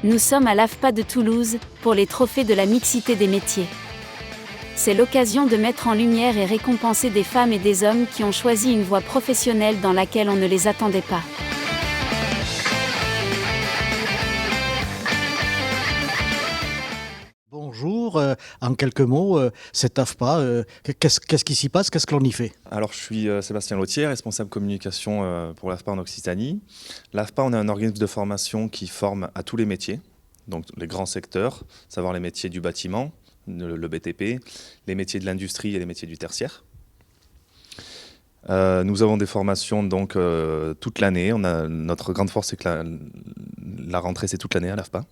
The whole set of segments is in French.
Nous sommes à l'AFPA de Toulouse, pour les trophées de la mixité des métiers. C'est l'occasion de mettre en lumière et récompenser des femmes et des hommes qui ont choisi une voie professionnelle dans laquelle on ne les attendait pas. Bonjour, en quelques mots, cette AFPA, qu'est-ce qui s'y passe, qu'est-ce que l'on y fait? Alors, je suis Sébastien Lautier, responsable communication pour l'AFPA en Occitanie. L'AFPA, on est un organisme de formation qui forme à tous les métiers, donc les grands secteurs, savoir les métiers du bâtiment, le BTP, les métiers de l'industrie et les métiers du tertiaire. Nous avons des formations donc toute l'année. Notre grande force, c'est que la rentrée, c'est toute l'année à l'AFPA.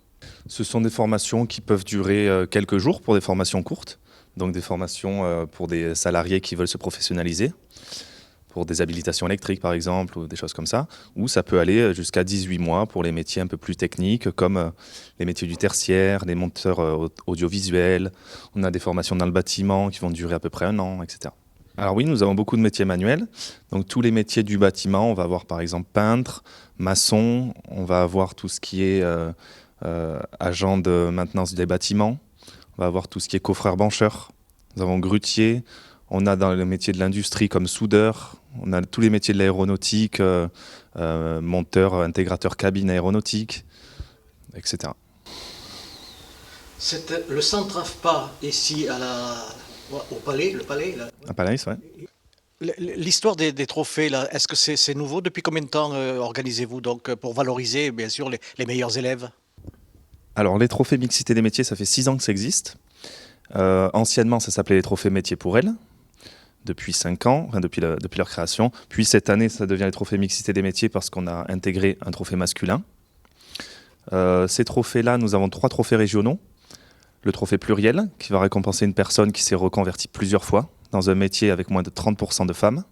Ce sont des formations qui peuvent durer quelques jours pour des formations courtes, donc des formations pour des salariés qui veulent se professionnaliser, pour des habilitations électriques par exemple, ou des choses comme ça, ou ça peut aller jusqu'à 18 mois pour les métiers un peu plus techniques, comme les métiers du tertiaire, les monteurs audiovisuels. On a des formations dans le bâtiment qui vont durer à peu près 1 an, etc. Alors oui, nous avons beaucoup de métiers manuels. Donc tous les métiers du bâtiment, on va avoir par exemple peintre, maçon, on va avoir tout ce qui est agent de maintenance des bâtiments, on va avoir tout ce qui est coffreur-bancheur, nous avons grutier, on a dans les métiers de l'industrie comme soudeur, on a tous les métiers de l'aéronautique, monteur, intégrateur cabine aéronautique, etc. C'est le centre AFPA ici au palais, le palais là. À Palais, ouais. L'histoire des trophées, là, est-ce que c'est nouveau? Depuis combien de temps organisez-vous donc pour valoriser bien sûr les meilleurs élèves? Alors les trophées mixité des métiers, ça fait 6 ans que ça existe. Anciennement, ça s'appelait les trophées métiers pour elles, depuis 5 ans, enfin, depuis leur création. Puis cette année, ça devient les trophées mixité des métiers parce qu'on a intégré un trophée masculin. Ces trophées-là, nous avons 3 trophées régionaux. Le trophée pluriel, qui va récompenser une personne qui s'est reconvertie plusieurs fois dans un métier avec moins de 30% de femmes.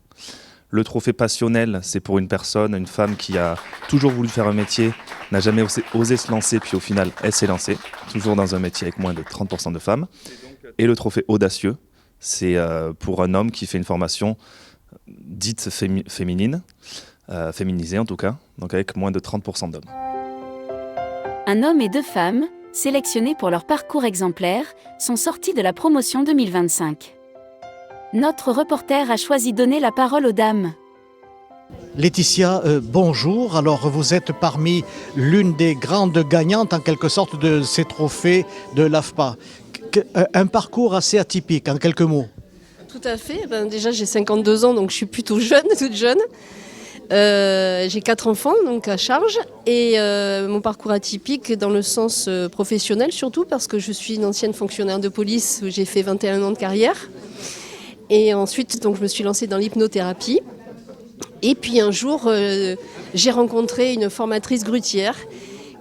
Le trophée passionnel, c'est pour une femme qui a toujours voulu faire un métier, n'a jamais osé se lancer, puis au final, elle s'est lancée, toujours dans un métier avec moins de 30% de femmes. Et le trophée audacieux, c'est pour un homme qui fait une formation dite féminine, féminisée en tout cas, donc avec moins de 30% d'hommes. Un homme et 2 femmes, sélectionnés pour leur parcours exemplaire, sont sortis de la promotion 2025. Notre reporter a choisi de donner la parole aux dames. Laetitia, bonjour. Alors vous êtes parmi l'une des grandes gagnantes en quelque sorte de ces trophées de l'AFPA. Un parcours assez atypique, en quelques mots. Tout à fait. Déjà j'ai 52 ans donc je suis plutôt jeune, toute jeune. J'ai 4 enfants donc à charge et mon parcours atypique dans le sens professionnel surtout parce que je suis une ancienne fonctionnaire de police où j'ai fait 21 ans de carrière. Et ensuite, donc, je me suis lancée dans l'hypnothérapie. Et puis un jour, j'ai rencontré une formatrice grutière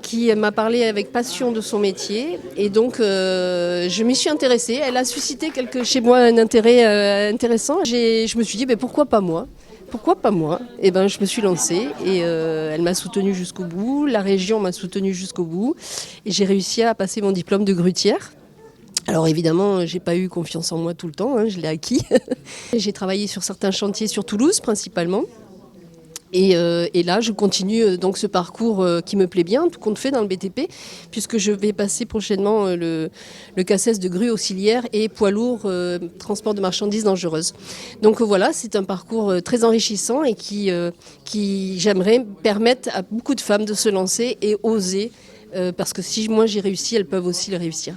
qui m'a parlé avec passion de son métier. Et donc, je m'y suis intéressée. Elle a suscité chez moi un intérêt intéressant. Je me suis dit, pourquoi pas moi? Pourquoi pas moi? Et je me suis lancée et elle m'a soutenue jusqu'au bout. La région m'a soutenue jusqu'au bout. Et j'ai réussi à passer mon diplôme de grutière. Alors évidemment, j'ai pas eu confiance en moi tout le temps, je l'ai acquis. J'ai travaillé sur certains chantiers sur Toulouse principalement. Et là, je continue donc ce parcours qui me plaît bien, tout compte fait dans le BTP, puisque je vais passer prochainement le CACES de grue auxiliaire et poids lourd transport de marchandises dangereuses. Donc voilà, c'est un parcours très enrichissant et qui j'aimerais permettre à beaucoup de femmes de se lancer et oser, parce que si moi j'ai réussi, elles peuvent aussi le réussir.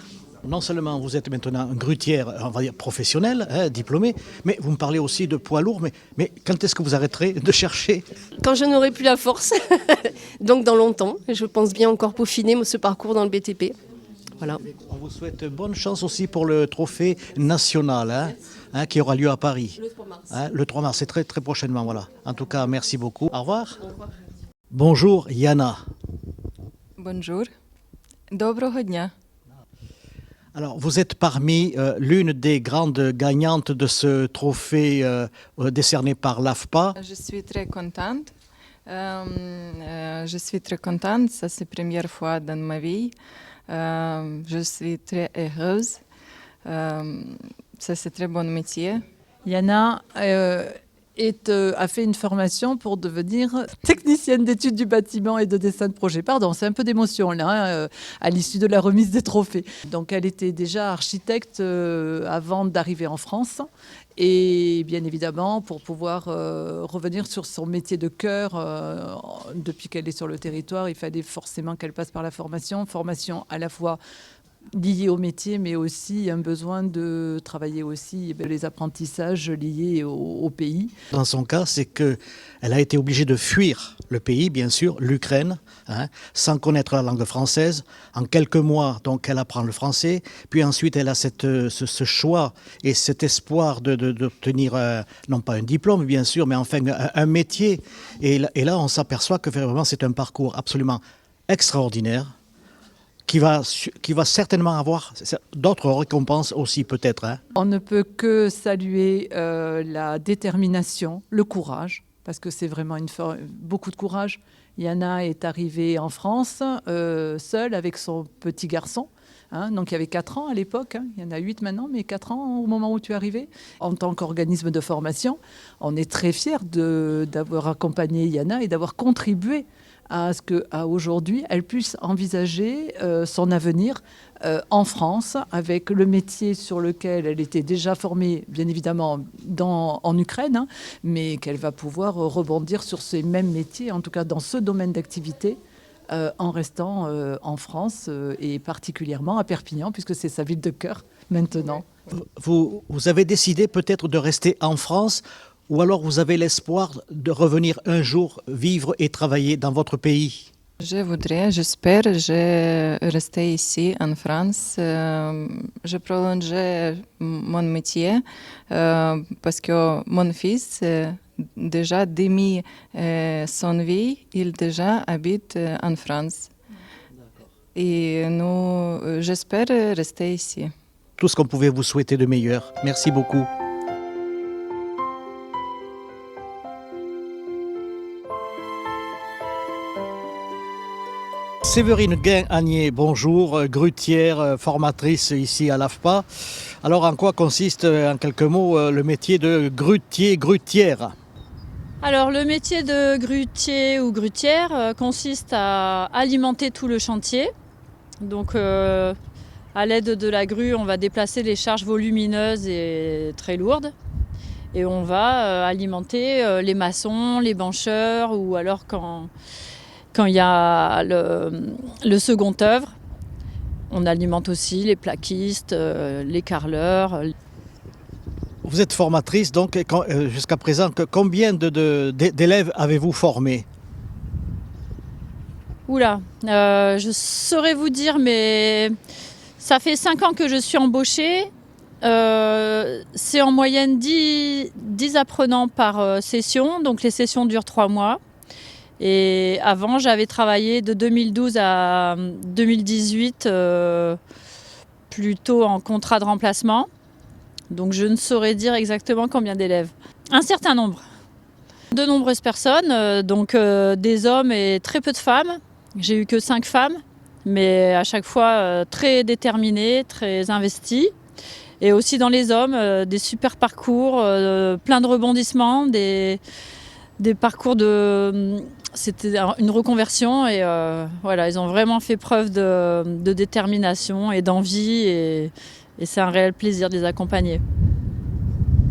Non seulement vous êtes maintenant grutière, on va dire professionnelle, diplômée, mais vous me parlez aussi de poids lourd. Mais quand est-ce que vous arrêterez de chercher? Quand je n'aurai plus la force, donc dans longtemps. Je pense bien encore peaufiner ce parcours dans le BTP. Voilà. On vous souhaite bonne chance aussi pour le trophée national qui aura lieu à Paris. Le 3 mars. Le 3 mars, c'est très, très prochainement. Voilà. En tout cas, merci beaucoup. Au revoir. Au revoir. Bonjour, Yana. Bonjour. Доброго дня. Alors, vous êtes parmi l'une des grandes gagnantes de ce trophée décerné par l'AFPA. Je suis très contente. Ça c'est la première fois dans ma vie. Je suis très heureuse. Ça c'est un très bon métier. Yana a fait une formation pour devenir technicienne d'études du bâtiment et de dessin de projet. Pardon, c'est un peu d'émotion là, à l'issue de la remise des trophées. Donc elle était déjà architecte avant d'arriver en France. Et bien évidemment, pour pouvoir revenir sur son métier de cœur, depuis qu'elle est sur le territoire, il fallait forcément qu'elle passe par la formation. Formation à la fois liés au métier, mais aussi un besoin de travailler aussi les apprentissages liés au pays. Dans son cas, c'est qu'elle a été obligée de fuir le pays, bien sûr, l'Ukraine, sans connaître la langue française. En quelques mois, donc, elle apprend le français. Puis ensuite, elle a ce choix et cet espoir d'obtenir, non pas un diplôme, bien sûr, mais enfin un métier. Et là, on s'aperçoit que vraiment, c'est un parcours absolument extraordinaire, qui va certainement avoir d'autres récompenses aussi peut-être. On ne peut que saluer la détermination, le courage, parce que c'est vraiment beaucoup de courage. Yana est arrivée en France seule avec son petit garçon. Donc il y avait 4 ans à l'époque, il y en a 8 maintenant, mais 4 ans au moment où tu es arrivée. En tant qu'organisme de formation, on est très fiers d'avoir accompagné Yana et d'avoir contribué à ce qu'à aujourd'hui, elle puisse envisager son avenir en France, avec le métier sur lequel elle était déjà formée, bien évidemment, en Ukraine, mais qu'elle va pouvoir rebondir sur ces mêmes métiers, en tout cas dans ce domaine d'activité, en restant en France et particulièrement à Perpignan, puisque c'est sa ville de cœur maintenant. Vous avez décidé peut-être de rester en France, ou alors vous avez l'espoir de revenir un jour vivre et travailler dans votre pays? J'espère, rester ici en France. Je prolongerai mon métier parce que mon fils, déjà demi son vie, il déjà habite en France. Et j'espère rester ici. Tout ce qu'on pouvait vous souhaiter de meilleur. Merci beaucoup. Séverine Guin-Agnier, bonjour, grutière, formatrice ici à l'AFPA. Alors en quoi consiste en quelques mots le métier de grutière? Alors le métier de grutier ou grutière consiste à alimenter tout le chantier. Donc à l'aide de la grue, on va déplacer les charges volumineuses et très lourdes. Et on va alimenter les maçons, les bancheurs, ou alors quand il y a le second œuvre, on alimente aussi les plaquistes, les carreleurs. Vous êtes formatrice, donc jusqu'à présent, combien d'élèves avez-vous formés? Oula, je saurais vous dire, mais ça fait 5 ans que je suis embauchée. C'est en moyenne 10 apprenants par session, donc les sessions durent 3 mois. Et avant, j'avais travaillé de 2012 à 2018 plutôt en contrat de remplacement. Donc je ne saurais dire exactement combien d'élèves. Un certain nombre. De nombreuses personnes, donc des hommes et très peu de femmes. J'ai eu que 5 femmes, mais à chaque fois très déterminées, très investies. Et aussi dans les hommes, des super parcours, plein de rebondissements, des parcours c'était une reconversion et voilà, ils ont vraiment fait preuve de détermination et d'envie et c'est un réel plaisir de les accompagner.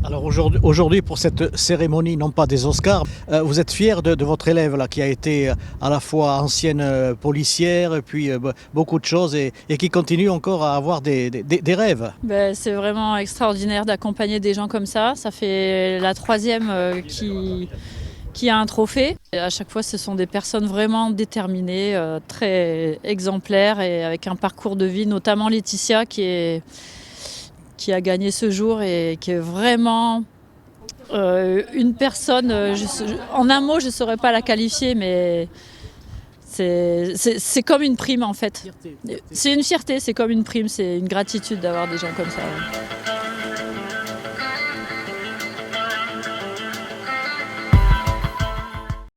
Alors aujourd'hui, pour cette cérémonie, non pas des Oscars, vous êtes fière de votre élève là, qui a été à la fois ancienne policière et puis beaucoup de choses et qui continue encore à avoir des rêves. C'est vraiment extraordinaire d'accompagner des gens comme ça. Ça fait la 3e qui a un trophée. Et à chaque fois, ce sont des personnes vraiment déterminées, très exemplaires et avec un parcours de vie, notamment Laetitia qui a gagné ce jour et qui est vraiment une personne, en un mot, je ne saurais pas la qualifier, mais c'est comme une prime en fait. C'est une fierté, c'est comme une prime, c'est une gratitude d'avoir des gens comme ça. Ouais.